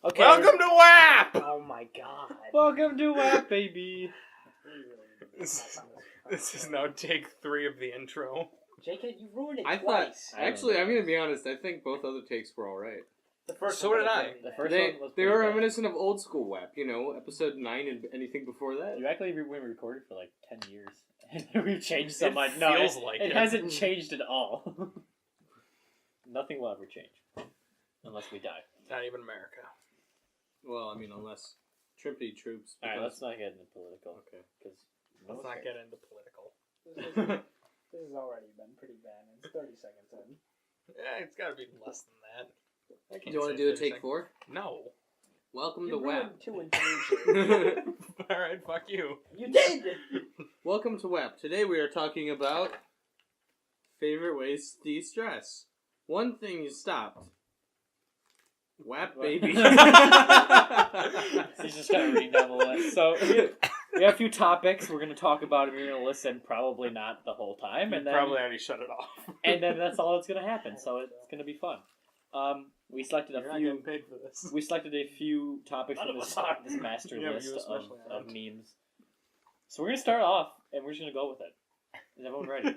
Okay. Welcome to WHAP! Oh my god. Welcome to WHAP, baby. This is now take 3 of the intro. JK, you ruined it I twice. thought, actually, I'm gonna be honest. I think both other takes were all right. The first So one did was I. really The bad. first They one was they pretty were bad. reminiscent of old school WAP. You know, episode 9 and anything before that. You act like we recorded for like 10 years. And we've changed so It much. No, feels like it it. hasn't changed at all. Nothing will ever change. Unless we die. Not even America. Well, I mean, unless Trimpy troops. Alright, because- let's not get into political. Okay. Because Let's not get into political. This has already been pretty bad. It's 30 seconds in. Yeah, it's gotta be less than that. I Do can't you want say to do a 30 take seconds. 4? No. Welcome You to WAP. ruined 2 and 3. Alright, fuck you. You did! Welcome to WAP. Today we are talking about favorite ways to de-stress. One thing you stopped. WAP, baby. He's just kind of reading down the list. So we have a few topics we're going to talk about, and we're going to listen probably not the whole time, You and then probably already shut it off. and then that's all that's going to happen. So it's going to be fun. We selected You're a not few. getting paid for this. We selected a few topics None from of this, us are. this master Yeah, list you of especially aren't. memes. So we're gonna start off, and we're just gonna go with it. Is everyone ready?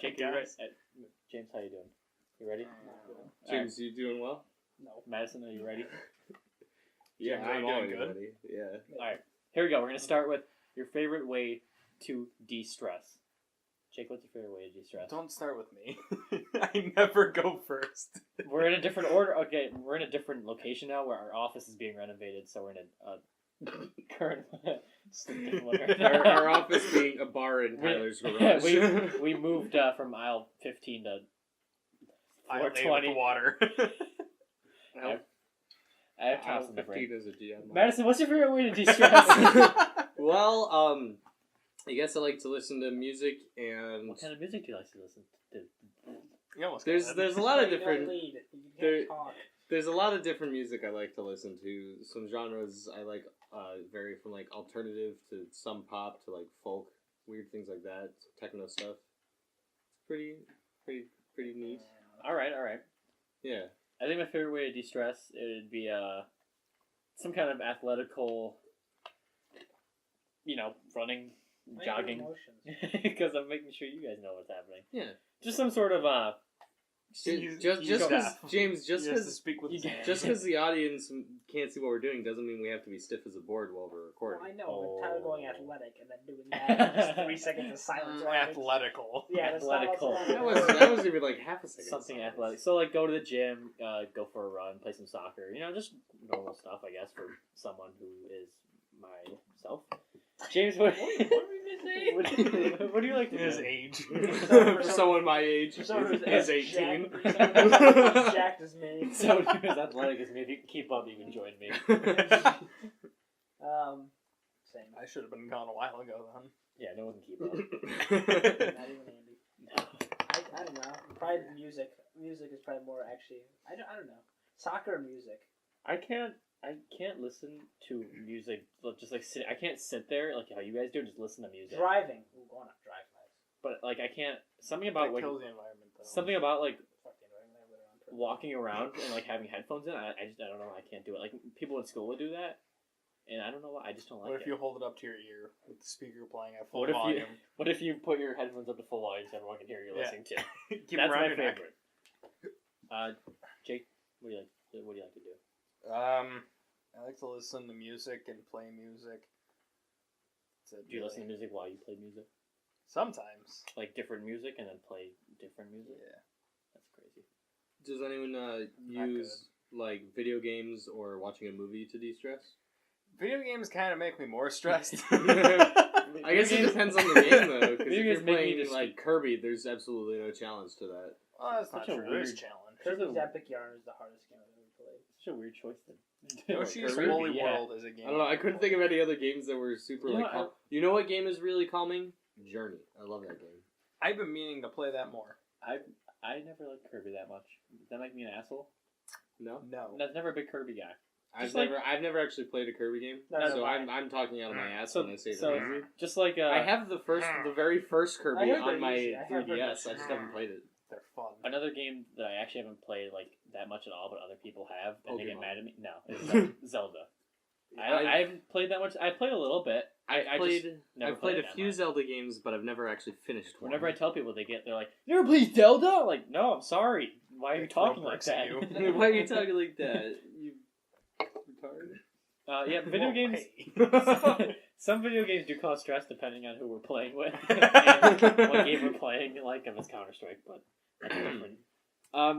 Jake, you ready? Guys. James, how you doing? You ready? James, you doing well? No. Madison, are you ready? Yeah, James, are I'm you doing always good? ready. Yeah. All right, here we go. We're gonna start with your favorite way to de-stress. Jake, what's your favorite way to de-stress? Don't start with me. I never go first. We're in a different order. Okay, we're in a different location now, where our office is being renovated. So we're in a current. Just a different one right now. Our office being a bar in Tyler's garage. we moved from aisle 15 to I floor lay with 20. the water. I have tops in the 15 brain. is a GM. Madison, what's your favorite way to de-stress? Well, I guess I like to listen to music and What kind of music do you like to listen to? You almost there's got there's a that. lot of You don't different lead. You there- can't talk. there's a lot of different music I like to listen to. Some genres I like vary from like alternative to some pop to like folk, weird things like that, techno stuff. It's pretty neat. All right. Yeah. I think my favorite way to de-stress it would be some kind of athletical, running, jogging, Emotions. because I'm making sure you guys know what's happening. Yeah. Just some sort of You- Just you because staff. James, just He has to because speak with his hands. just because the audience can't see what we're doing doesn't mean we have to be stiff as a board while we're Well, recording. I know, but Tyler going Oh. athletic and then doing that, just 3 seconds of silence. Athletical. Yeah, that's not Athletical. That was even like half a second. something athletic. So like go to the gym, go for a run, play some soccer. Just normal stuff, I guess, for someone who is myself. James, what What were you what do you like to His do? age. For someone my age, Someone who's is as 18. jacked as me. So who's athletic as me. If you can keep up, you can join me. Same. I should have been gone a while ago then. Yeah, no one can keep up. Not even Andy. I don't know. Probably music. Music is probably more actually. I don't know. Soccer or music. I can't listen to music. Just like sit. I can't sit there like how you guys do. Just listen to music. Driving. Ooh, going on drive nice. But like I can't. Something about That like kills the environment though. something about like Fuck the environment, I live on purpose. walking around and like having headphones in. I don't know. I can't do it. Like people in school would do that, and I don't know why. I just don't like What if it. you hold it up to your ear with the speaker playing at full What if you- volume? What if you put your headphones up to full volume so everyone can hear you Yeah. listening to? Keep That's around my your neck. favorite. Jake, what do you like? What do you like to do? I like to listen to music and play music. That's it, Do you really. listen to music while you play music? Sometimes. Like different music and then play different music? Yeah. That's crazy. Does anyone Not use like video games or watching a movie to de-stress? Video games kind of make me more stressed. I guess it depends on the game though, because Video if games you're make me playing just- like Kirby, there's absolutely no challenge to that. Oh, that's not Such a true. There's weird- challenge. Kirby's Epic Yarn is the hardest game I've ever played. Such a weird choice then. Yoshi's Kirby? Woolly Yeah. World is a game. I don't know. I couldn't think of any other games that were super You know like. what, You know what game is really calming? Journey. I love that game. I've been meaning to play that more. I never liked Kirby that much. Does that make me an asshole? No, No. I was never a big Kirby guy. I've Just like- I've never actually played a Kirby game, Neither so have I. I'm talking out of my ass So- when I say so- that. Just like I have the very first Kirby I heard on they're my easy. I have heard 3DS. I they're just haven't played it. They're fun. Another game that I actually haven't played like that much at all, but other people have, and they get Pokemon. mad at me. No, it's Zelda. I haven't played that much. I played a little bit. I've Never played it a that few much. Zelda games, but I've never actually finished one. Whenever I tell people, they're like, "You never played Zelda?" I'm like, no, I'm sorry. Why are you They throw talking like bricks at that? you. Why are you talking like that? You retarded? Yeah, video Whoa, games. hey. Some video games do cause stress depending on who we're playing with and what game we're playing. Like if it's Counter Strike, but that's different.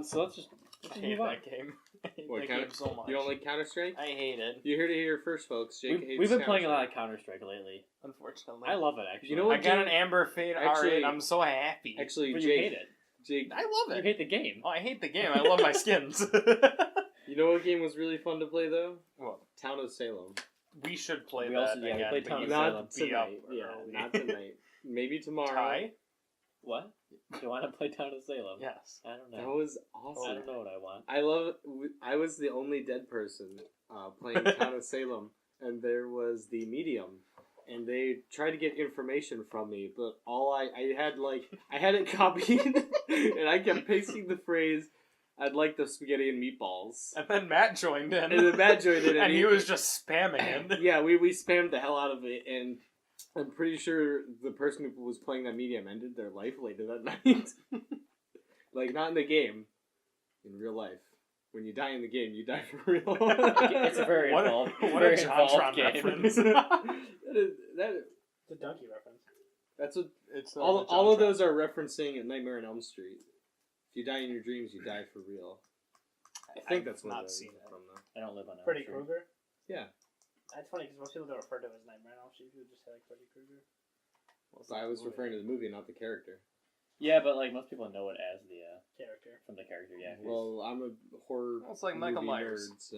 So let's just I hate move on. that game. I hate What, that Counter- game so much. You don't like Counter Strike? I hate it. You heard it here first, folks. Jake hates We've been playing a lot Counter-Strike. of Counter Strike lately. Unfortunately. I love it actually. You know I what got game- an Amber Fade Actually- R8. I'm so happy. Actually, But you Jake, hate it. Jake, I love You it. hate the game. Oh, I hate the game. I love my skins. you know what game was really fun to play though? Well, Town of Salem. we should play We that also- yeah, we again. played but Town you of have Salem. to be up Tonight. Yeah, early. not tonight. Maybe tomorrow. Ty? What? Do you want to play Town of Salem? Yes. I don't That know. was I awesome. don't know what I want. I love. I was the only dead person playing Town of Salem, and there was the medium, and they tried to get information from me, but all I had it copied, and I kept pasting the phrase, "I'd like the spaghetti and meatballs," And then Matt joined in. and then Matt joined in, and he was just spamming it. yeah, we spammed the hell out of it, and I'm pretty sure the person who was playing that medium ended their life later that night. Like, not in the game, in real life. When you die in the game, you die for real. It's a very What a- involved, what very a involved JonTron game. reference. that is, It's a donkey reference. that's what It's all of those are referencing A Nightmare on Elm Street. If you die in your dreams, you die for real. I think that's what not it seen is it. from though. I don't live on Freddy Elm Street. Krueger. Yeah, That's funny because most people don't refer to it as Nightmare on Elm Street. People just say like Freddy Krueger. so I was referring to the movie, not the character. Yeah, but like most people know it as the Character. from the character. Yeah. Well, I'm a horror. Well, it's like Michael movie Myers. nerd, so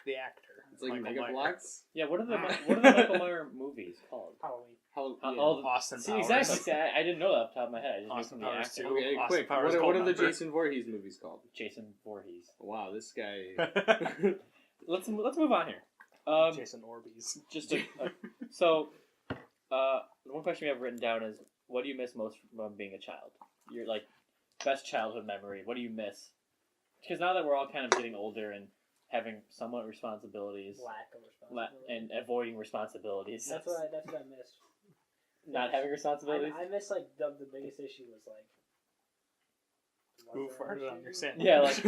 The actor. it's like Michael Mega Myers. Blocks. Yeah. What are the Michael Myers movies called? Halloween. All the, Austin see, Powers. exactly. See, I didn't know that off the top of my head. I just Austin knew from the Powers actor. 2. Okay, Austin quick. Powers What are the Goldmember. Jason Voorhees movies called? Jason Voorhees. Wow, this guy. Let's move on here. Jason Orbeez. Just so, one question we have written down is, what do you miss most from being a child? Your like best childhood memory. What do you miss? Because now that we're all kind of getting older and having somewhat responsibilities, Lack of responsibility. and avoiding responsibilities, That's what I miss. not having responsibilities. I miss like the biggest issue was like. Who was there an farted on issue? your sandwich? Yeah, like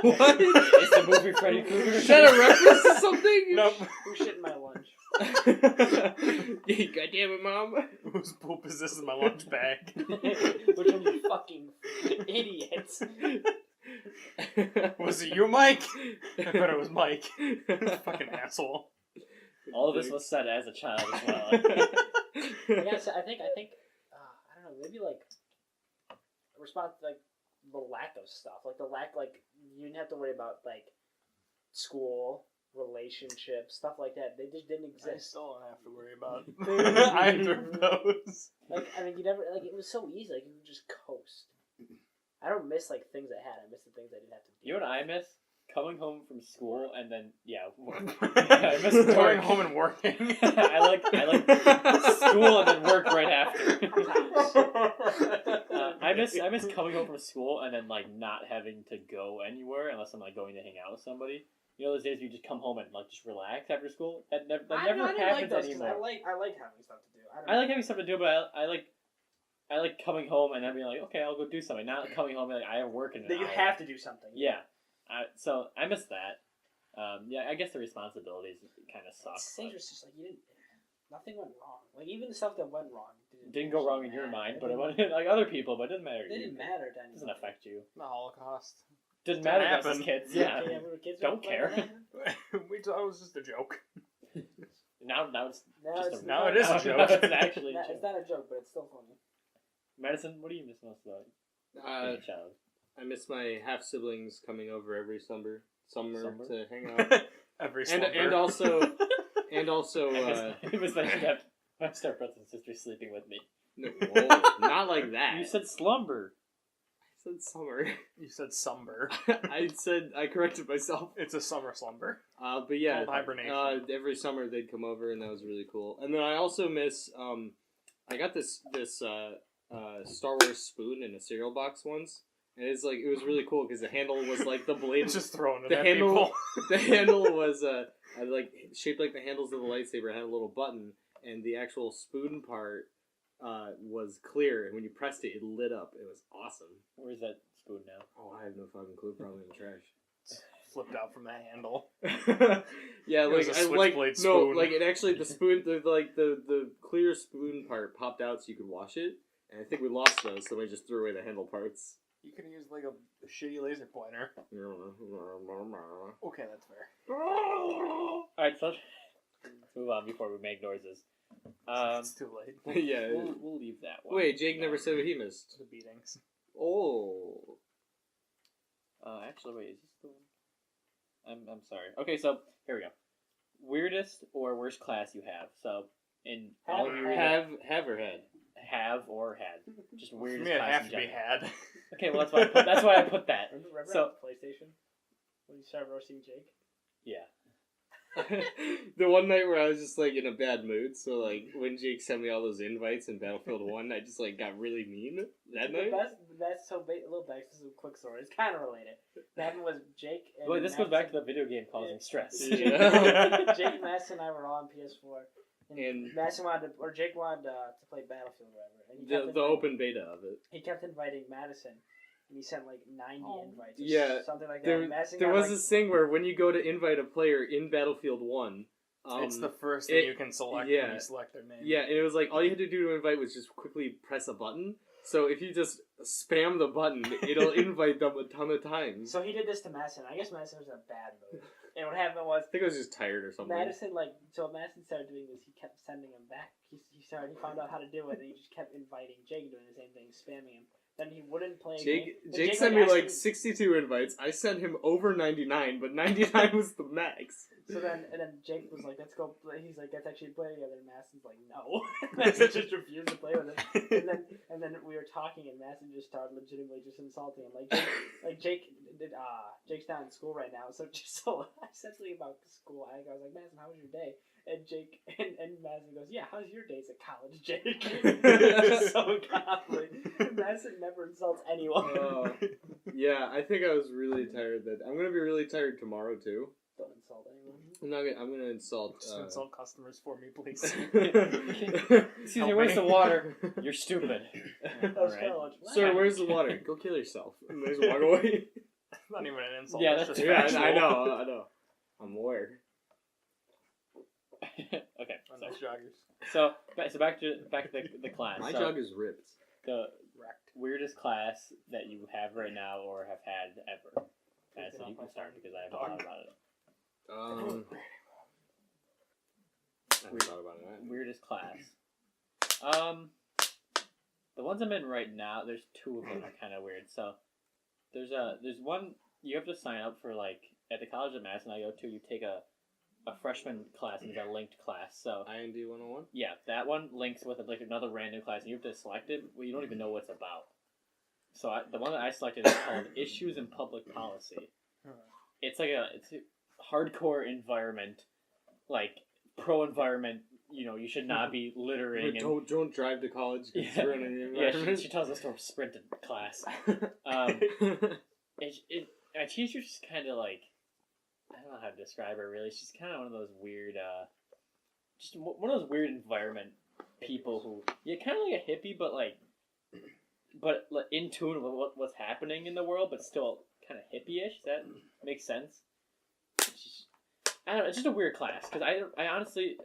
What? Is the movie Freddy Krueger? Is that a reference to something? Nope. Who shit in my lunch? God damn it, Mom. Whose poop is this in my lunch bag? Which one you fucking idiots? Was it you, Mike? I bet it was Mike. Fucking asshole. All of this was said as a child as well. Yeah, so I think I don't know, maybe like like the lack of stuff, like you didn't have to worry about like school, relationships, stuff like that. They just didn't I exist. still don't have to worry about either of those. Like I mean, you never like it was so easy. Like you could just coast. I don't miss like things I had. I miss the things I didn't have to do. You know what I miss? Coming home from school and then work. I miss Going work. home and working. I like school and then work right after. I miss coming home from school and then like not having to go anywhere unless I'm like going to hang out with somebody. You know those days where you just come home and like just relax after school? That never happens anymore. I like having stuff to do. I like having stuff to do, but I like coming home and then being like, okay, I'll go do something. Not coming home and like I have work in an that you hour. have to do something. Yeah. So I miss that. Yeah, I guess the responsibilities kind of suck. It's dangerous. Just like nothing went wrong. Like even the stuff that went wrong Didn't go wrong in your mind, but it went like other people. But it doesn't matter. It didn't matter to It doesn't affect you. The Holocaust. Doesn't Didn't matter to us as happen. kids. Yeah. we were kids. Don't care. We thought it was just a joke. Now it's just now it is a joke. Now it's actually a It's joke. not a joke, but it's still funny. Madison, what do you miss most about being a child? I miss my half siblings coming over every summer Summer? to hang out, Every and slumber. also I miss my step brothers and sisters sleeping with me. no, whoa, not like that. You said slumber. I said summer. You said sumber. I corrected myself. It's a summer slumber. But yeah, Called hibernation. every summer they'd come over and that was really cool. And then I also miss I got this Star Wars spoon in a cereal box once, and it was really cool because the handle was like the blade. Just throwing it The at handle, people. the handle was like shaped like the handles of the lightsaber. It had a little button, and the actual spoon part was clear. And when you pressed it, it lit up. It was awesome. Where's that spoon now? Oh, I have no fucking clue. Probably in the trash. Flipped out from the handle. Yeah, It was like a I like switchblade no, spoon. like it actually the spoon, the clear spoon part popped out so you could wash it, and I think we lost those, so we just threw away the handle parts. You could have used like a shitty laser pointer. Okay, that's fair. Alright, so let's move on before we make noises. It's too late. Yeah. We'll leave that one. Wait, Jake never said what he missed. The beatings. Oh. Actually, wait, is this the one? I'm sorry. Okay, so here we go. Weirdest or worst class you have. So in all of your Have or had? have or had, just For weirdest me, it class have in to be general. had. Okay, well that's why I put that. Remember So- at PlayStation when you started roasting Jake? Yeah. The one night where I was just like in a bad mood, so like when Jake sent me all those invites in Battlefield 1, I just like got really mean that night. That's so a little back to some quick story. It's kind of related. What happened was Jake. And Well, this goes back to Madison- the video game causing stress. Yeah. Jake, Madison, and I were all on PS4, And- and Madison Jake wanted to play Battlefield or whatever, and he The kept inviting- open beta of it. He kept inviting Madison, and he sent like 90 invites. Or Yeah, something like that. There, And Madison there got, was like, this thing where when you go to invite a player in Battlefield 1, It's the first thing you can select when yeah. you select their name. yeah, and it was like all you had to do to invite was just quickly press a button. So if you just spam the button, it'll invite them a ton of times. So he did this to Madison. I guess Madison was in a bad mood. And what happened was I think I was just tired or something. Madison Madison started doing this. He kept sending him back. He found out how to do it, and he just kept inviting Jake, doing the same thing, spamming him. Then he wouldn't play. a game. Jake Then sent me asked like him- 62 invites. I sent him over 99, but 99 was the max. So then Jake was like, "Let's go play." He's like, "Let's actually play together." And Madison's like, "No." Madison just refused to play with him. And then we were talking, and Madison just started legitimately just insulting him. Jake's not in school right now, so I said something about school. I was like, "Madison, how was your day?" And Jake and Madison goes, "Yeah, how's your days at college, Jake?" Just so godly. Madison never insults anyone. Yeah, I think I was really tired. I'm gonna be really tired tomorrow too. Don't insult anyone. I'm gonna insult. Just insult customers for me, please. Excuse me, where's the water? You're stupid. That was kinda like, Sir, where's the water? Go kill yourself. And just walk away. Not even an insult. Yeah, that's that's just Yeah, factual. I know. I'm aware. Okay, Nice joggers. so back to the class. My So, jug is ripped. the Wrecked. weirdest class that you have right now or have had ever. Madison, you can start because I haven't thought about it. I haven't thought about it. Weirdest class. The ones I'm in right now, there's two of them that are kind of weird. So there's one you have to sign up for, like at the college that Madison and I go to. You take a freshman class and it's a linked class. So IND 101. yeah, that one links with like another random class, and you have to select it. Well, you don't even know what it's about. So the one that I selected is called Issues in Public Policy. It's like it's a hardcore environment, like pro environment. You know, you should not be littering. And, Don't drive to college. 'Cause Yeah. we're in an yeah, environment. she tells us to sprint in class. Our teacher's just kind of like, I don't know how to describe her really. She's kind of one of those weird, just one of those weird environment people who, yeah, kind of like a hippie, but like in tune with what's happening in the world, but still kind of hippie-ish. Does that make sense? I don't know. It's just a weird class because I honestly,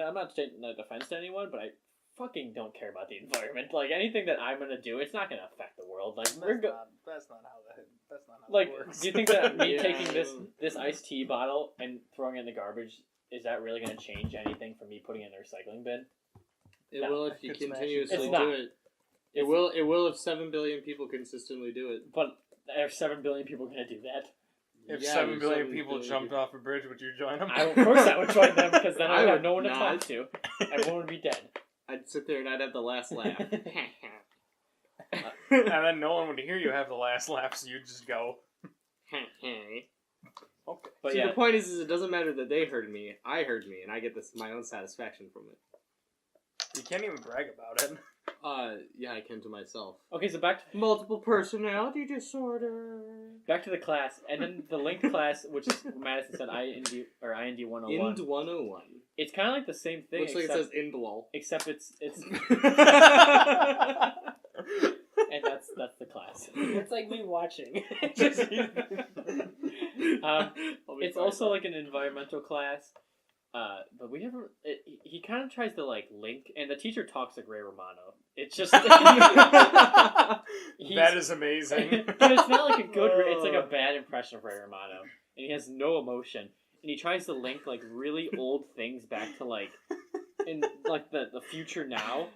I'm not taking no offense to anyone, but I fucking don't care about the environment. Like anything that I'm gonna do, it's not gonna affect the world. Like That's not how like, it works. do you think that me Yeah, taking I this iced tea bottle and throwing it in the garbage, is that really going to change anything from me putting it in the recycling bin? It No. will if you Could smash continuously It's do not. it. It will if 7 billion people consistently do it. But are 7 billion people going to do that? If Yeah, 7 you're billion 7 people billion jumped off a bridge, would you join them? Of course I would join them, because then I would I have would no one to not. talk to. Everyone would be dead. I'd sit there and I'd have the last laugh. And then no one would hear you have the last laugh, so you'd just go. Okay. But See, yeah, the point is it doesn't matter that they heard me. I heard me, and I get my own satisfaction from it. You can't even brag about it. Yeah, I can to myself. Okay, so back to Multiple personality disorder. back to the class, and then the linked class, which is Madison said IND 101. Ind 101. It's kind of like the same thing. Looks like it says Indwall. Except it's and that's the class. It's like me watching. It's also like an environmental class, but we never. He kind of tries to like link, and the teacher talks like Ray Romano. It's just That is amazing. but it's not like a good. It's like a bad impression of Ray Romano, and he has no emotion, and he tries to link like really old things back to like in like the future now.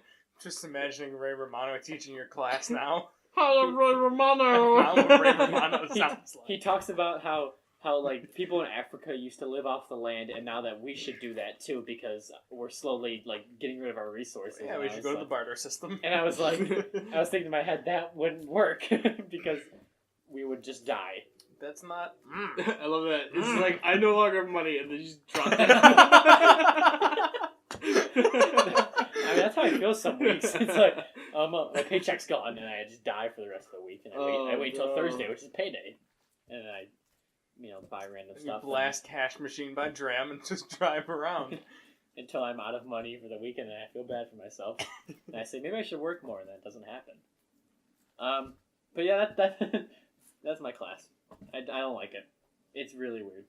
Just imagining Ray Romano teaching your class now. Hello, Ray Romano. How Ray Romano sounds like. He talks about how like people in Africa used to live off the land, and now that we should do that too because we're slowly like getting rid of our resources. Yeah, we should go to the barter system. And I was thinking in my head that wouldn't work because we would just die. That's not. I love that. It's like, I no longer have money, and then you just drop it. I mean, that's how I feel some weeks. It's like my paycheck's gone, and I just die for the rest of the week, and I wait until Thursday, which is payday, and then I buy random stuff. You blast cash machine by dram and just drive around. Until I'm out of money for the weekend, and I feel bad for myself. And I say, maybe I should work more, and that doesn't happen. But yeah, that's my class. I don't like it. It's really weird.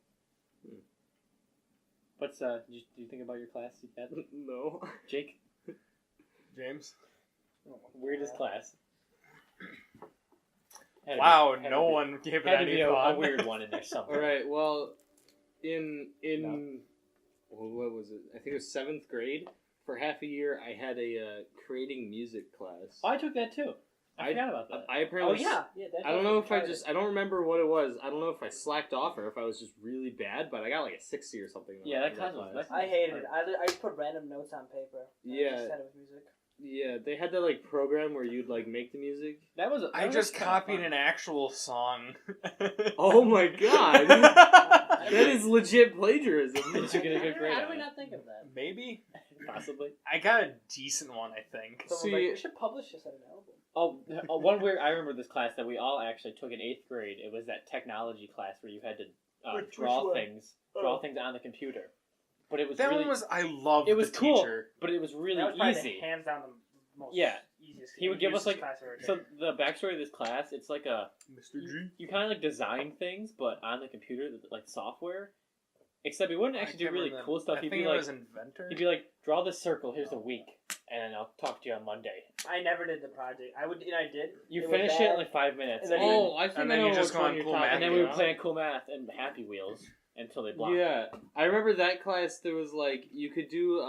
What's, do you think about your class yet? No. Jake? James? Weirdest class. Wow, no one gave it Had to any be a thought. weird one in there somewhere. Alright, well, what was it? I think it was 7th grade. For half a year, I had a creating music class. Oh, I took that too. I forgot about that. I apparently. Yeah. I don't know if I don't remember what it was. I don't know if I slacked off or if I was just really bad, but I got like a 60 or something. Yeah, that class was nice. I hated it. I just put random notes on paper. Yeah. Just said it was music. Yeah, they had that like program where you'd like make the music. I just copied an actual song. Oh my god! That is legit plagiarism. Did you get a good grade? How do we not think of that? Maybe. Possibly. I got a decent one, I think. Someone's like, we should publish this as an album. Oh, one weird. I remember this class that we all actually took in 8th grade. It was that technology class where you had to draw things on the computer. But it was that really, one was. I loved. It was the cool, teacher. but it was really That was probably easy. hands down the most easiest. He would give us like class ever so the backstory of this class. It's like Mr. G. you kind of like design things, but on the computer, like software. Except he wouldn't actually do really cool stuff. He'd be like, Inventor. he'd be like, draw this circle. Here's a week, and I'll talk to you on Monday. I never did the project. I did. You It finish was it bad. in like 5 minutes. And then- I think and I then know you just which go one on you're Cool talking Math. And then we would about. play on Cool Math and Happy Wheels until they blocked. Yeah, I remember that class. There was like you could do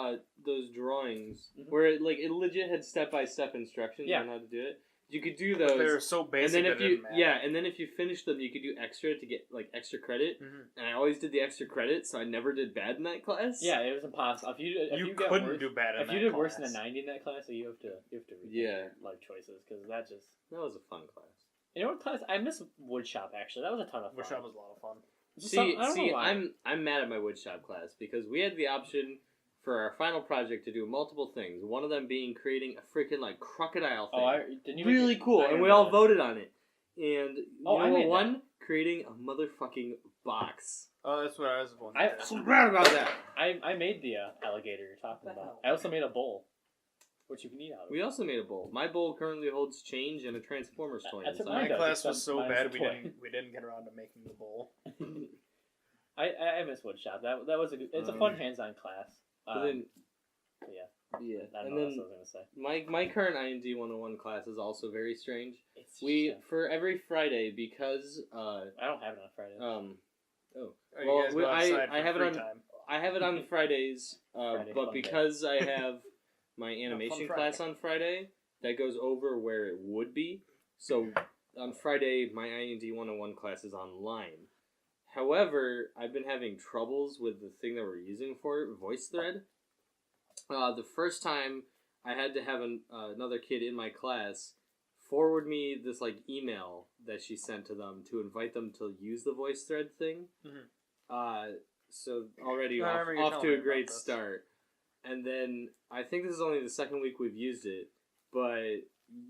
those drawings where it legit had step-by-step instructions on how to do it. You could do those. They were so basic. And then that it didn't matter. and then if you finished them, you could do extra to get like extra credit. Mhm. And I always did the extra credit, so I never did bad in that class. Yeah, it was impossible. If you get couldn't worse, do bad in if that you did class. worse than a 90 in that class, so you have to rethink your life choices because that was a fun class. You know what class? I miss woodshop actually. That was a ton of fun. Woodshop was a lot of fun. I'm mad at my woodshop class because we had the option for our final project to do multiple things. One of them being creating a freaking like crocodile thing. Didn't you really cool, and we all voted on it. And you know I made what won? Creating a motherfucking box. Oh, that's what I was wanting. I'm so proud about that. I made the alligator you're talking about. I also made a bowl, which you can eat out of. We also made a bowl. My bowl currently holds change and a Transformers toy. That's what My mine does, class except was so mine's bad a we toy. didn't get around to making the bowl. I miss woodshop. That was it's a fun hands-on class. But then, yeah. yeah. I don't And know what else then I was gonna say. my current IND 101 class is also very strange. It's For every Friday because I don't have it on Friday. I have it on time. I have it on Fridays, Friday but fun day. because I have my animation Fun class Friday. on Friday, that goes over where it would be. So on Friday, my IND 101 class is online. However, I've been having troubles with the thing that we're using for it, VoiceThread. The first time I had to have another kid in my class forward me this like email that she sent to them to invite them to use the VoiceThread thing. Mhm. So already I remember you off telling to me a about great this. start. And then I think this is only the second week we've used it. But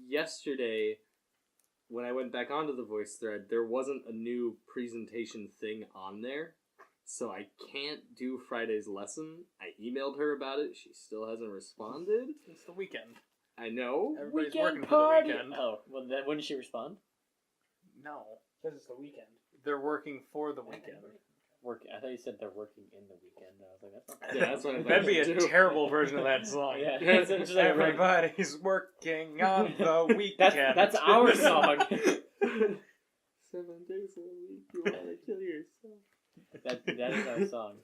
yesterday, when I went back onto the voice thread, there wasn't a new presentation thing on there. So I can't do Friday's lesson. I emailed her about it. She still hasn't responded. It's the weekend. I know. Everybody's Weekend working party. for the weekend. Oh, well, then wouldn't she respond? No. Because it's the weekend. They're working for the weekend. I thought you said they're working in the weekend. I was like, that's not. Yeah, that's what I That'd be a do. terrible version of that song. Yeah, it's just like Everybody's working on the weekend. That's our song. 7 days a week, you wanna kill yourself. that is our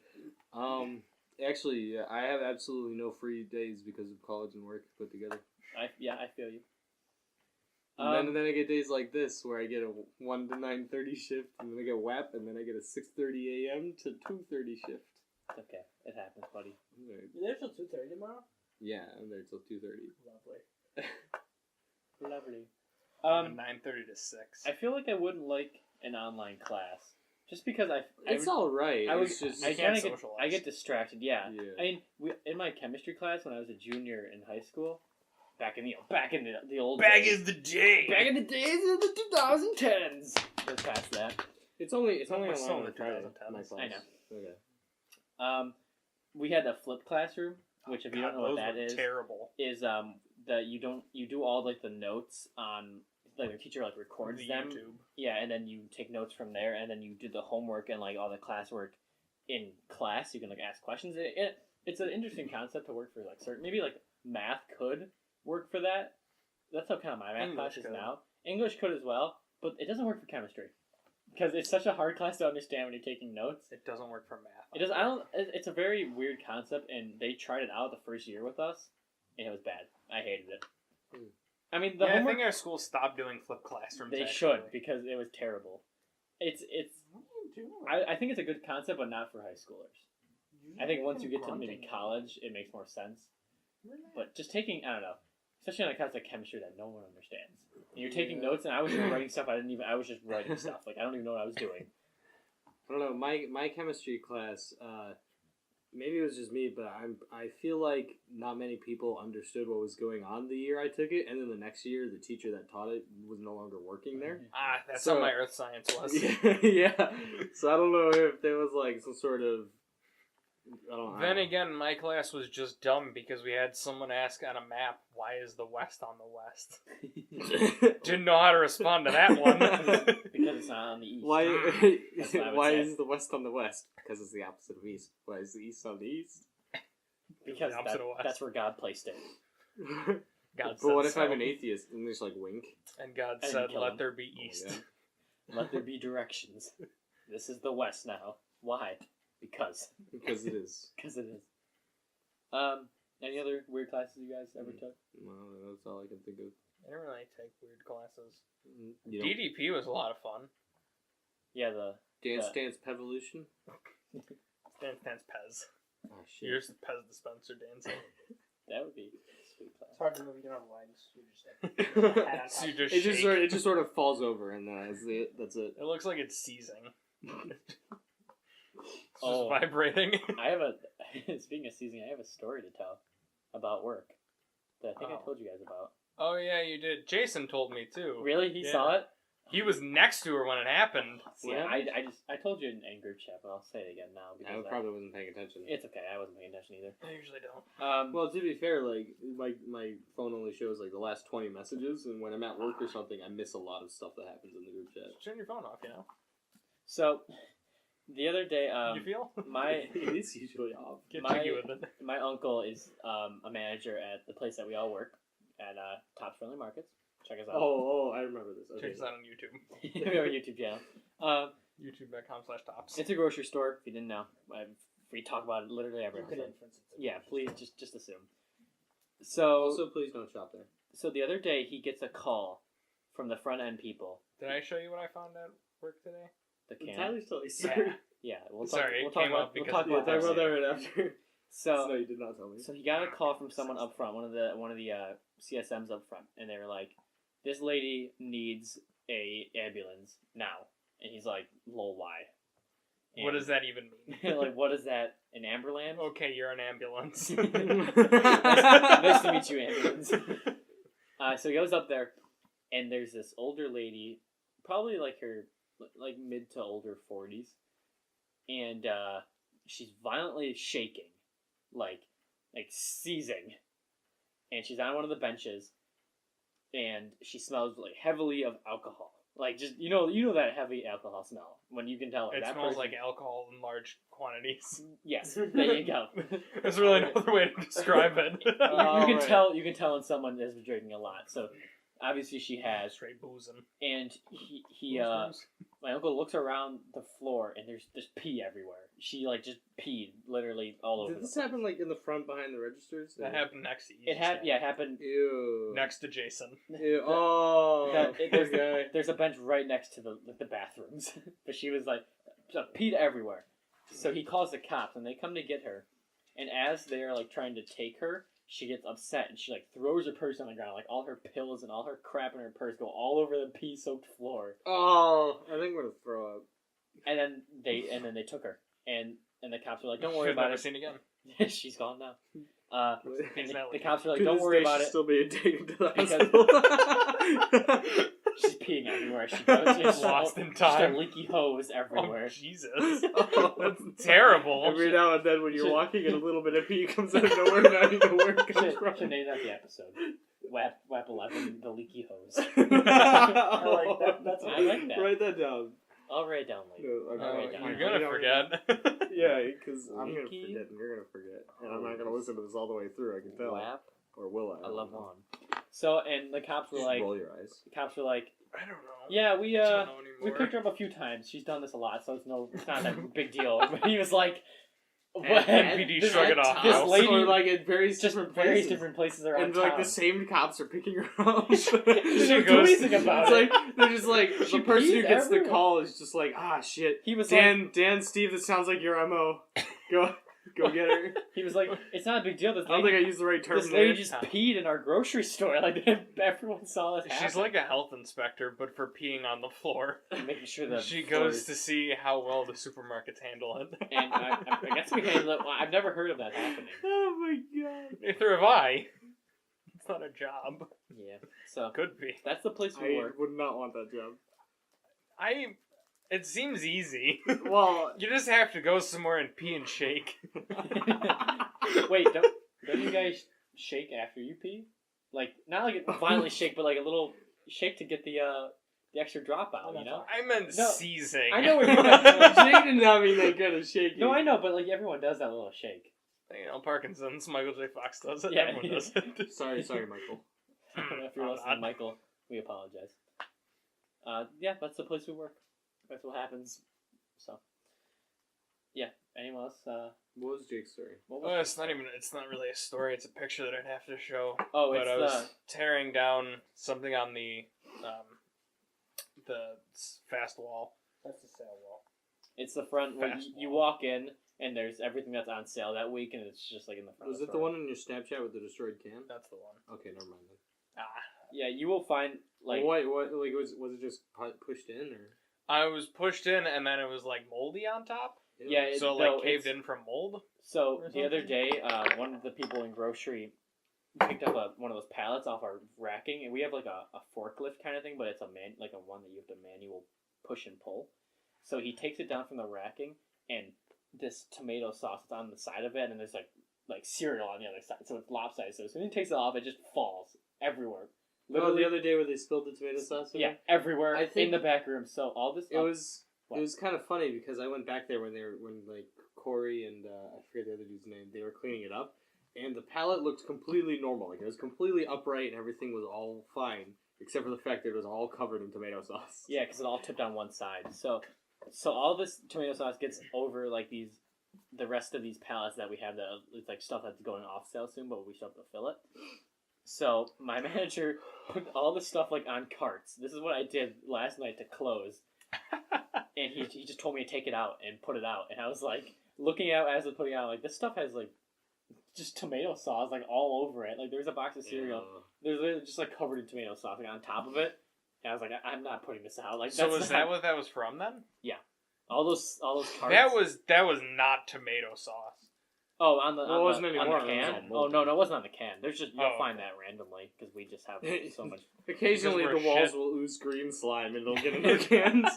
song. Actually, yeah, I have absolutely no free days because of college and work put together. I feel you. And then I get days like this where I get a 1 to 9:30 shift, and then I get WHAP, and then I get a 6:30 a.m. to 2:30 shift. It's okay. It happens, buddy. You're there till 2:30 tomorrow? Yeah, I'm there till 2:30. Lovely. Lovely. 9:30 to 6. I feel like I wouldn't like an online class just because It's all right. I It's just I can't kind of socialize. I get distracted. Yeah. Yeah. I mean, in my chemistry class when I was a junior in high school, back in the old Back days, is the day. back in the days of the 2010s. Just past that. It's only We're online still in on the Friday. 2010s. My class. I know. Okay. We had a flipped classroom, which if you don't know what those that were is, terrible. that you do all like the notes on, like the teacher like records The them. YouTube. Yeah, and then you take notes from there, and then you do the homework and like all the classwork in class. You can like ask questions. It's an interesting concept to work for like certain. Maybe like math could work for that. That's how kind of my math English class is could. now. English could as well, but it doesn't work for chemistry because it's such a hard class to understand when you're taking notes. It doesn't work for math. It does. I don't. It's a very weird concept, and they tried it out the first year with us, and it was bad. I hated it. I mean, the I homework think our school stopped doing flipped classrooms. they actually. should because it was terrible. It's. I think it's a good concept, but not for high schoolers. I think once you get to maybe college, it makes more sense. But just taking, I don't know, especially on a class like chemistry that no one understands. And you're taking notes, and I was just writing stuff. I was just writing stuff. Like I don't even know what I was doing. I don't know. My chemistry class, maybe it was just me, but I feel like not many people understood what was going on the year I took it, and then the next year, the teacher that taught it was no longer working there. That's So- how my earth science was. Yeah. So I don't know if there was like some sort of. I don't know. Then again, my class was just dumb because we had someone ask on a map, "Why is the west on the west?" Didn't know how to respond to that one. Because it's not on the east. Why? That's what I would Why say. is the west on the west? Because it's the opposite of east. Why is the east on the east? Because The opposite of west. that's where God placed it. God But what said if I'm so. an atheist and just like wink? And God And said, kill "Let him. there be Oh, east." yeah. Let there be directions. This is the west now. Why? Because. Because it is. Because it is. Any other weird classes you guys ever took? Well, that's all I can think of. I didn't really take weird classes. You know, DDP was a lot of fun. Yeah, the Dance Yeah. Dance Pevolution. Dance Pez. Oh shit. Here's the Pez dispenser dancing. that would be a sweet class. It's hard to move. You don't have legs. You're just like, hat on So top. you just It just shake. sort of falls over and that's it. That's it. It looks like it's seizing. It's Oh. just vibrating. I have speaking of seasoning, I have a story to tell about work that I think I Oh. told you guys about. Oh yeah, you did. Jason told me too. Really? He Yeah. saw it? He was next to her when it happened. See, I told you in group chat, but I'll say it again now I because probably wasn't paying attention. it's okay. I wasn't paying attention either. I usually don't. Well, to be fair, like my phone only shows like the last 20 messages, and when I'm at work or something, I miss a lot of stuff that happens in the group chat. Turn your phone off, you know. So the other day, you feel? my It is usually off. Get my- jiggy with it. my uncle is a manager at the place that we all work at Tops Friendly Markets. Check us out. Oh, I remember this. Check us out on YouTube. We have a YouTube channel. YouTube.com/tops. It's a grocery store. If you didn't know, we talk about it literally every You could episode. inference it. Yeah, please just assume. So Also, please don't shop there. so the other day he gets a call from the front end people. Did I show you what I found at work today? The can. Tyler's totally Yeah. sorry. Yeah, we'll Sorry, talk. it came up We'll because talk of about the that. Talk about that later. right after. So No, you did not tell me. So he got a call from someone up front, one of the CSMs up front, and they were like, "This lady needs a ambulance now," and he's like, "Lol, why?" What does that even mean? like, what is that? An ambulance? Okay, you're an ambulance. nice to meet you, ambulance. So he goes up there, and there's this older lady, probably like her like mid to older 40s, and she's violently shaking, like seizing, and she's on one of the benches, and she smells like heavily of alcohol. Like just you know that heavy alcohol smell when you can tell like, It that smells person, like alcohol in large quantities. yes, there you go. There's really no other way to describe it. You can tell when someone has been drinking a lot. So obviously she has, Straight boozing. and he my uncle looks around the floor and there's pee everywhere. She like just peed literally all over. Did this happen like in the front behind the registers? That happened next to you. It happened. Ew. Next to Jason. Ew. Oh. There's a bench right next to the bathrooms, but she was like peed everywhere. So he calls the cops and they come to get her, and as they're like trying to take her, she gets upset and she like throws her purse on the ground, like all her pills and all her crap in her purse go all over the pee-soaked floor. Oh, I think I'm gonna throw up. And then they took her, and the cops were like, "Don't worry Should about never it." seen again. She's gone now. And the cops were like, To "Don't this worry day, about she's it." still being taken to the Because- hospital. She's peeing everywhere she goes. She's Lost in Just time. a leaky hose everywhere. Oh, Jesus. Oh, That's terrible. Every now and then when you're Should- walking and a little bit of pee comes out of nowhere, not even where it comes from. Should name that the episode. WHAP 11, the leaky hose. I like that. I like that. Write that down. I'll write it down later. No, okay. I'll write it down. You're gonna forget. Yeah, because I'm gonna Leaky? forget and you're gonna forget, and I'm not gonna listen to this all the way through. I can tell, WHAP or will I? 11. So, and the cops were Just like, roll your eyes. I don't know. "Yeah, we I don't know we anymore. picked her up a few times. She's done this a lot, so it's not that big deal." But he was like, "What?" NPD This- shrug it off. This House. lady, or like at various just different various places. different places around And town. like the same cops are picking her up. She She don't do goes- anything about It's it. like they're just like She the person who pees gets the everywhere. call is just like, ah shit. He was Dan, Steve, this sounds like your MO. Go get her. He was like, "It's not a big deal. This I don't think lady, I used the right term this there. lady just peed in our grocery store. Like everyone saw this happen." She's like a health inspector, but for peeing on the floor. making sure that She goes to see how well the supermarkets handle it. And I guess we handle it. I've never heard of that happening. Oh my god. Neither have I. It's not a job. Yeah. So Could be. that's the place we I work. would not want that job. It seems easy. Well, You just have to go somewhere and pee and shake. Wait, don't you guys shake after you pee? Like not like a violently shake, but like a little shake to get the extra drop out. You know? I meant No, seizing. I know what you meant. Jake did not mean that kind of shaking. No, I know, but like everyone does that little shake. You know, Parkinson's, Michael J. Fox does it. Yeah. Everyone does it. Sorry, Michael. If you're listening, Michael, we apologize. Yeah, that's the place we work. That's what happens. So, yeah. Anyone else? What was Jake's story? What Well, was it's not really a story. It's a picture that I'd have to show. Oh, But it's I was tearing down something on the fast wall. That's the sale wall. it's the front where Fast you wall. walk in and there's everything that's on sale that week, and it's just like in the front. Was of it the one on your Snapchat with the destroyed can? That's the one. Okay, never mind then. Yeah, you will find like What like was it just pushed in or? I was pushed in, and then it was like moldy on top. Yeah, it- So no, like caved it's- in from mold. So or the other something? day, one of the people in grocery picked up one of those pallets off our racking, and we have like a forklift kind of thing, but it's a one that you have to manual push and pull. So he takes it down from the racking, and this tomato sauce is on the side of it, and there's like cereal on the other side, so it's lopsided. So as soon as he takes it off, it just falls everywhere. Literally the other day where they spilled the tomato sauce. Yeah, everywhere I think in the back room. So all this. It was What? it was kind of funny because I went back there when like Corey and I forget the other dude's name, they were cleaning it up, and the pallet looked completely normal. Like it was completely upright and everything was all fine, except for the fact that it was all covered in tomato sauce. Yeah, because it all tipped on one side. So all this tomato sauce gets over like the rest of these pallets that we have that it's like stuff that's going off sale soon, but we still have to fill it. So my manager put all the stuff like on carts. This is what I did last night to close, and he just told me to take it out and put it out, and I was like looking out as I was putting it out, like this stuff has like just tomato sauce like all over it. Like there's a box of cereal, there's literally just like covered in tomato sauce like on top of it. And I was like, I'm not putting this out. Like, So that's was not- that what that was from then? all those carts? That was not tomato sauce. Oh, on the Well, it wasn't on anymore, the it was can. all Oh no, it wasn't on the can. There's just you'll Oh, find that randomly because we just have so much. Occasionally, Because the we're walls shit. will ooze green slime, and it'll get in the cans.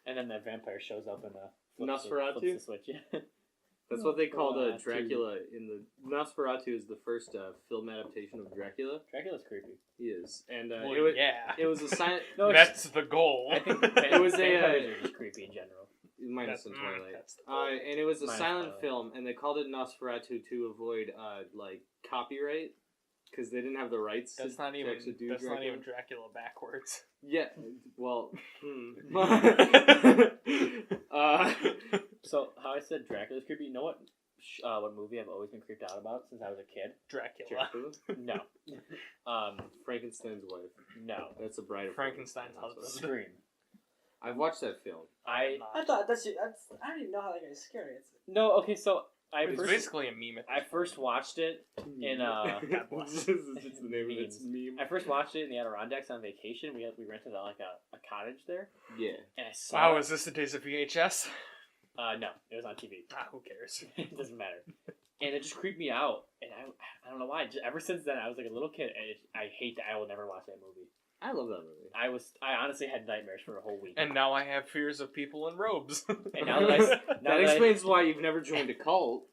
And then that vampire shows up and Nosferatu? flips the switch. Yeah. That's what they called Nosferatu. Dracula in the Nosferatu is the first film adaptation of Dracula. Dracula's creepy. He is, and Well, it was yeah. it was a silent No, That's the goal. I think It was a, vampires are just creepy in general. minus That's- in Twilight. that's the goal. And it was a Minus silent Twilight. film, and they called it Nosferatu to avoid like copyright because they didn't have the rights. That's to, not to even. actually do That's not Dracula. even Dracula backwards. Yeah, well, So how I said Dracula's creepy. You know what movie I've always been creeped out about since I was a kid? Dracula. Dracula? No. Frankenstein's wife. No. That's a bride of Frankenstein's husband. Scream. I've watched that film. I thought that's I don't even know how that guy's scary. no. Okay, so It's basically a meme. I first watched it in God bless. It's the name of its Memes. meme. I first watched it in the Adirondacks on vacation. We rented a cottage there, Yeah. and I saw. Wow, it. is this the days of VHS? No, it was on TV. Who cares? It doesn't matter. And it just creeped me out, and I don't know why. Just, ever since then, I was like a little kid, and I hate that. I will never watch that movie. I love that movie. I honestly had nightmares for a whole week. And now I have fears of people in robes. And now that That explains why you've never joined a cult.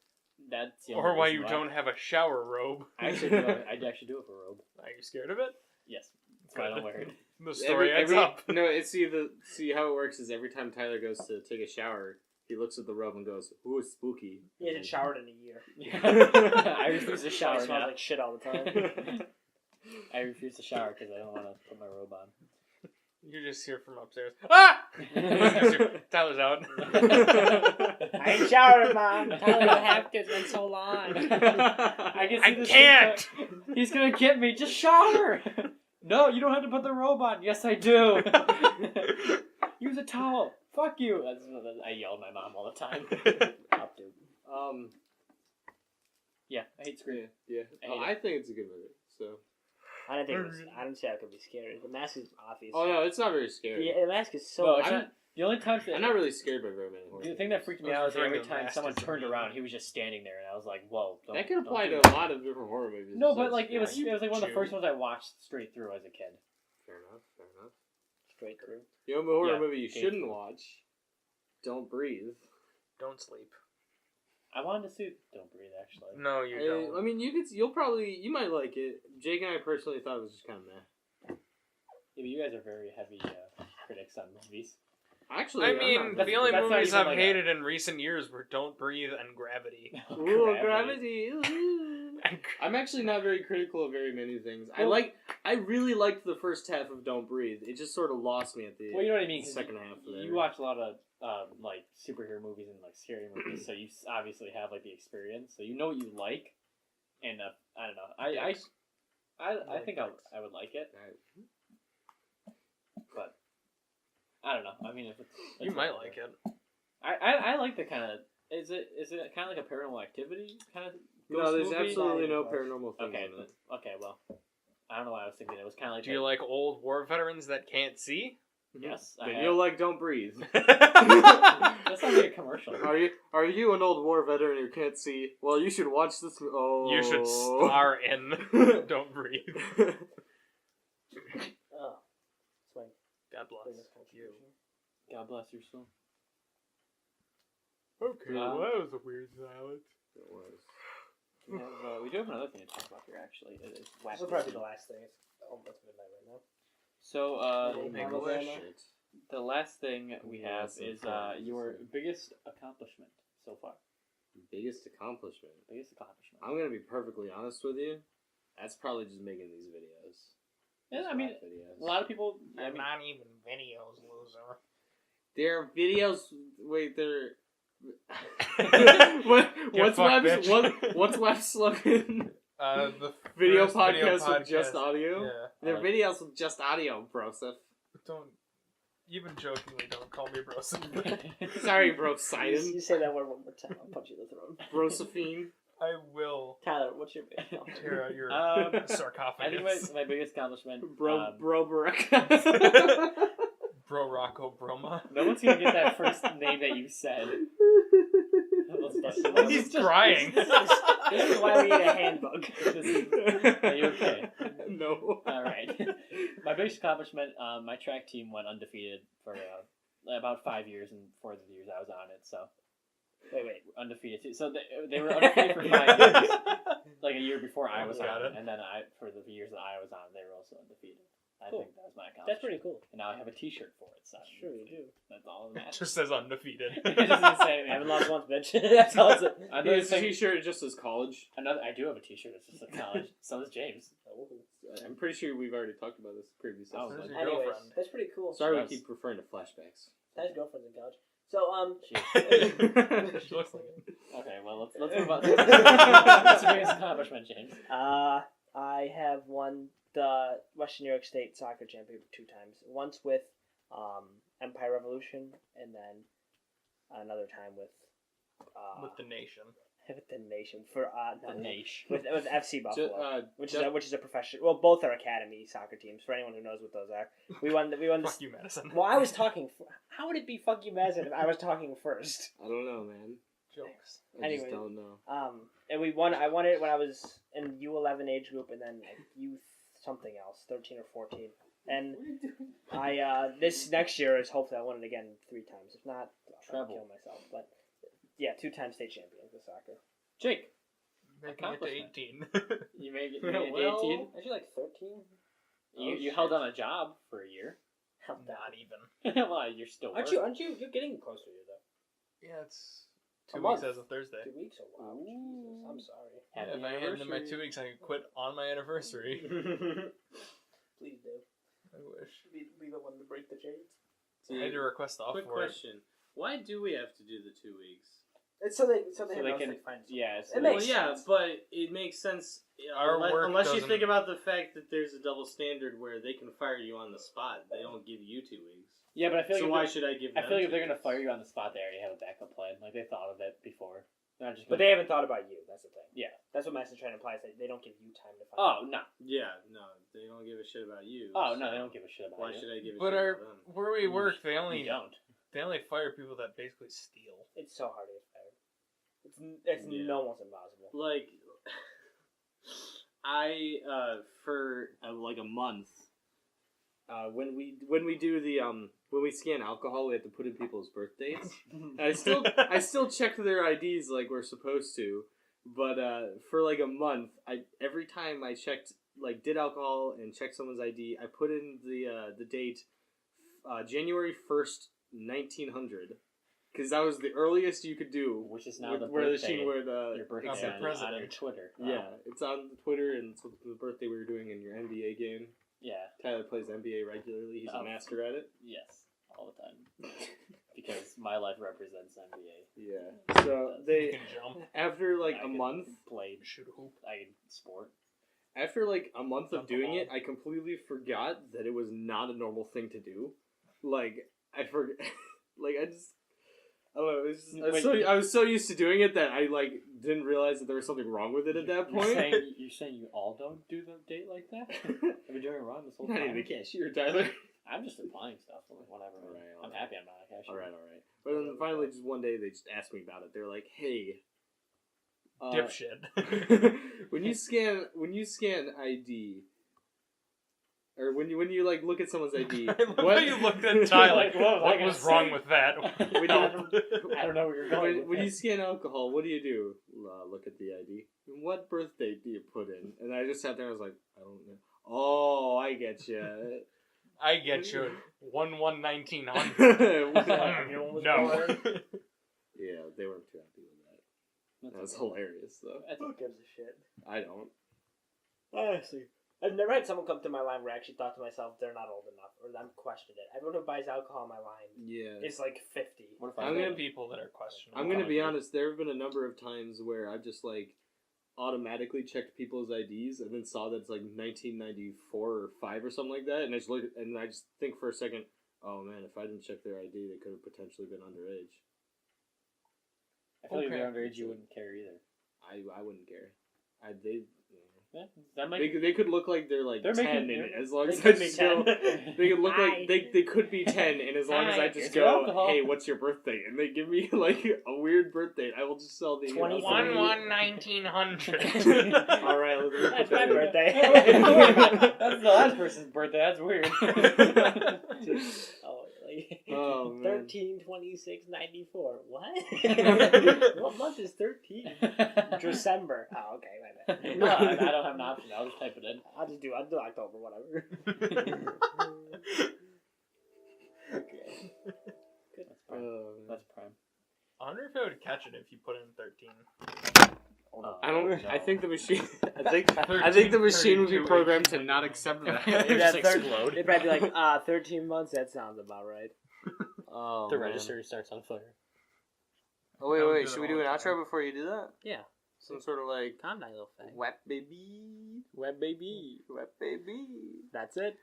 that's the Or only why reason you don't have a shower robe. I actually do. I'd actually do it for a robe. Are you scared of it? Yes, that's why I don't wear it. The story adds up. No, it's see how it works is every time Tyler goes to take a shower, he looks at the robe and goes, "Ooh, it's spooky." He hasn't showered in a year. I refuse to shower He smells now. like shit all the time. I refuse to shower because I don't want to put my robe on. You just hear from upstairs. Ah! Tyler's out. I ain't showered, Mom. Tyler, I have to. It's been so long. I can see I this can't! shit go- He's gonna get me. Just shower. No, you don't have to put the robe on. Yes, I do. Use a towel. Fuck you. I yell at my mom all the time. Stop, dude. Yeah, I hate Scream. Yeah. I think it's a good movie. So. I don't think I don't say I could be scary. The mask is obvious. Oh no, it's not very scary. Yeah, the mask is so. No, it's I'm- not, the only time that I'm not really scared by very many horror. the thing that freaked me I out was was every referring to time Mask someone as a turned meme. around, he was just standing there, and I was like, "Whoa!" That could don't apply do to it. a lot of different horror movies. No, but besides like it was Scream. one of the Jew. first ones I watched straight through as a kid. Fair enough. Fair enough. straight through. You know, a horror Yeah, movie you okay. shouldn't watch. Don't Breathe. Don't sleep. I wanted to see Don't Breathe actually. No, you don't. I mean, you might like it. Jake and I personally thought it was just kind of meh. Yeah, but you guys are very heavy critics on movies. Actually, I I'm mean, not- the only that's not movies even I've like hated in recent years were Don't Breathe and Gravity. Ooh, Gravity. Ooh. And I'm actually not very critical of very many things. Well- I really liked the first half of Don't Breathe. It just sort of lost me at the Well, you know what I mean. 'cause second half. Of You watch a lot of like superhero movies and like scary movies, so you obviously have like the experience, so you know what you like. And I don't know. I think I would like it, but I don't know. I mean, if it's you might like it. I like the kind of. Is it kind of like a Paranormal Activity kind of? No, there's movie? absolutely no paranormal things Okay. in it. Okay, well, I don't know why I was thinking it was kind of like. Do you like old war veterans that can't see? Yes, I Then have. you'll like Don't Breathe. That sounds like a commercial. Are you an old war veteran who can't see? Well, you should watch this. Oh, You should star in Don't Breathe. Oh, swing. God bless you. God bless your soul. Okay, well, that was a weird silence. It was. We do have another thing to talk about here, actually. It is This will probably be the last thing. It's almost midnight right now. So, Make a wish. Shit. the last thing we have Awesome. is your biggest accomplishment so far. Biggest accomplishment. Biggest accomplishment. I'm gonna be perfectly honest with you. That's probably just making these videos. Yeah, These I mean, rap videos. a lot of people. I They're mean, not even videos, loser. They're videos. Wait, they're. Get fucked, bitch. What's Web's slogan? The Video first podcast with just audio. Yeah. They're videos with just audio, brosif. Don't even jokingly don't call me bro. Sorry, bro, You Sidon. say that word one more time. I'll punch you in the throat. Brosophine. I will Tyler, what's your big? tear out your I think sarcophagus. my biggest accomplishment. Bro Barack. Bro Rocco Broma. No one's gonna get that first name that you said. Those He's crying. This is why we need a handbook. Are you okay? No. All right. My biggest accomplishment, my track team went undefeated for about 5 years, and 4 of the years I was on it. So Wait. undefeated. So they were undefeated for 5 years, like a year before I was Got on, it. and then for the years that I was on, they were also undefeated. I Cool. think that was my accomplishment. That's pretty cool. And now I have a T-shirt for it. So Sure you do. That's all that It matters. just says undefeated. It doesn't say I haven't anything. lost once, bitch. That's all it's. Another His thing, T-shirt just says college. I do have a T-shirt. It's just a college. So does James. I'm pretty sure we've already talked about this previously. Oh, Where's but- your Anyways, girlfriend? that's pretty cool. Sorry, we Yes. keep referring to flashbacks. That's girlfriends in college. So She looks like it. Okay, well let's move on. What's your biggest accomplishment, James? I have won the Western New York State soccer championship 2 times. Once with Empire Revolution, and then another time with With the nation. the Nation for The Nation. with FC Buffalo, which is a professional. Well, both are academy soccer teams. For anyone who knows what those are, we won. Fuck you, Madison. Well, I was talking. How would it be fuck you, Madison, if I was talking first? I don't know, man. Jokes. I Anyway. just don't know. And we won. I won it when I was in U11 age group, and then youth something else, 13 or 14. And I this next year is hopefully I win it again 3 times. If not, I'll Treble. kill myself. But yeah, 2-time state champion with soccer. Jake, Making it to Accomplishment. 18. you made it Well, to 18. Actually, like 13. You held on a job for a year. Not even. Well, you're still Aren't working. you? You're getting closer to it though. Yeah, it's A 2 month. weeks as of Thursday. 2 weeks. Oh wow, Jesus, I'm sorry. Happy Yeah, if I hand in my anniversary. 2 weeks, I can quit on my anniversary. Please do. I wish. Be the one to break the chains. I had to request off Quick for it. question: why do we have to do the 2 weeks? It's so they So have they else can- to find. Yeah, so It Well, makes yeah, sense. but it makes sense Our work unless you doesn't- think about the fact that there's a double standard where they can fire you on the spot. They don't give you 2 weeks. Yeah, but I feel like So if why they- should I give? I them feel like if 2 they're gonna weeks? fire you on the spot, they already have a backup plan. Like they thought of it before. They're not just. But Gonna... they haven't thought about you. That's the thing. Yeah. That's what Madison's trying to imply. Is that they don't give you time to find. Oh no. Yeah, no, they don't give a shit about you. Oh so no, they don't give a shit about Why you. should I give a But shit our about them? where we work, they You only don't. fire people that basically steal. It's so hard to get fired. It's Yeah. almost impossible. Like, I for like a month, when we do the when we scan alcohol, we have to put in people's birth dates. And I still check their IDs like we're supposed to, but for like a month, every time I checked did alcohol and checked someone's ID, I put in the date January 1st, 1900. Because that was the earliest you could do. Which is now the where the birthday. machine where the Your birthday Of the on president. Twitter. yeah, it's on Twitter, and it's the birthday we were doing in your NBA game. Yeah. Tyler plays NBA regularly. He's Oh. a master at it. Yes. All the time. Because my life represents NBA. Yeah. So You they can jump, after like I a can month, play. shoot a hoop. I can sport. after like a month of Jump the doing ball. it, I completely forgot that it was not a normal thing to do. Like I forgot. Like I just. I don't know. It was just, I was so used to doing it that I didn't realize that there was something wrong with it at that point. You're saying you all don't do the date like that? I've been doing it wrong this whole Not time. even the cashier, Tyler. I'm just applying stuff. Whatever. Alright, I'm happy I'm not a cashier. All right. But then finally, just one day, they just asked me about it. They're like, "Hey, Dipshit. when you scan ID, or when you look at someone's ID, I love how you looked at Tyler. Like, what was I What gonna was say? wrong with that? We don't- I don't know where you're going. when you scan alcohol, what do? Look at the ID. What birth date do you put in? And I just sat there. and I was like, I don't know. Oh, I get you. I get you. 1/1/1900. Everyone was No. born. Yeah, they weren't too happy with that. That was hilarious, though. Who gives a shit? I don't. Honestly, I've never had someone come to my line where I actually thought to myself they're not old enough, or I'm questioned it. Everyone who buys alcohol on my line Yeah. is like 50. What if I'm There gonna are people that are questionable. I'm gonna be honest. There have been a number of times where I've just automatically checked people's IDs and then saw that it's 1994 or 5 or something like that, and I just look and I just think for a second, oh man, if I didn't check their ID, they could have potentially been underage. I feel like if Okay. you're underage, you wouldn't care either. I wouldn't care. That might. They could look like they're like They're 10, making- and as long they as I could be just go, 10. they could look Hi. like they could be 10, and as long as Hi, I just it's your go, alcohol. hey, what's your birthday, and they give me like a weird birthday, I will just sell the 20. 1900. All right, let's That's my birthday. That's the last person's birthday. That's weird. Oh, like, Oh, man. 13/26/94. What? What month is 13? December. Oh, okay, my bad. No, I don't have an option. I'll just type it in. I'll do October, whatever. Okay. That's prime. I wonder if it would catch it if you put in 13. I don't. No. I think the machine. I think the machine would be 32, programmed to 18, not accept that. It'd just explode. It'd probably be like, 13 months. That sounds about right. Oh, The man. register starts on fire. Oh wait, Don't wait. do Should it we do all an the outro time. before you do that? Yeah. Some sort of like Calm down, little fag. WHAP baby. Web baby. WHAP baby. That's it.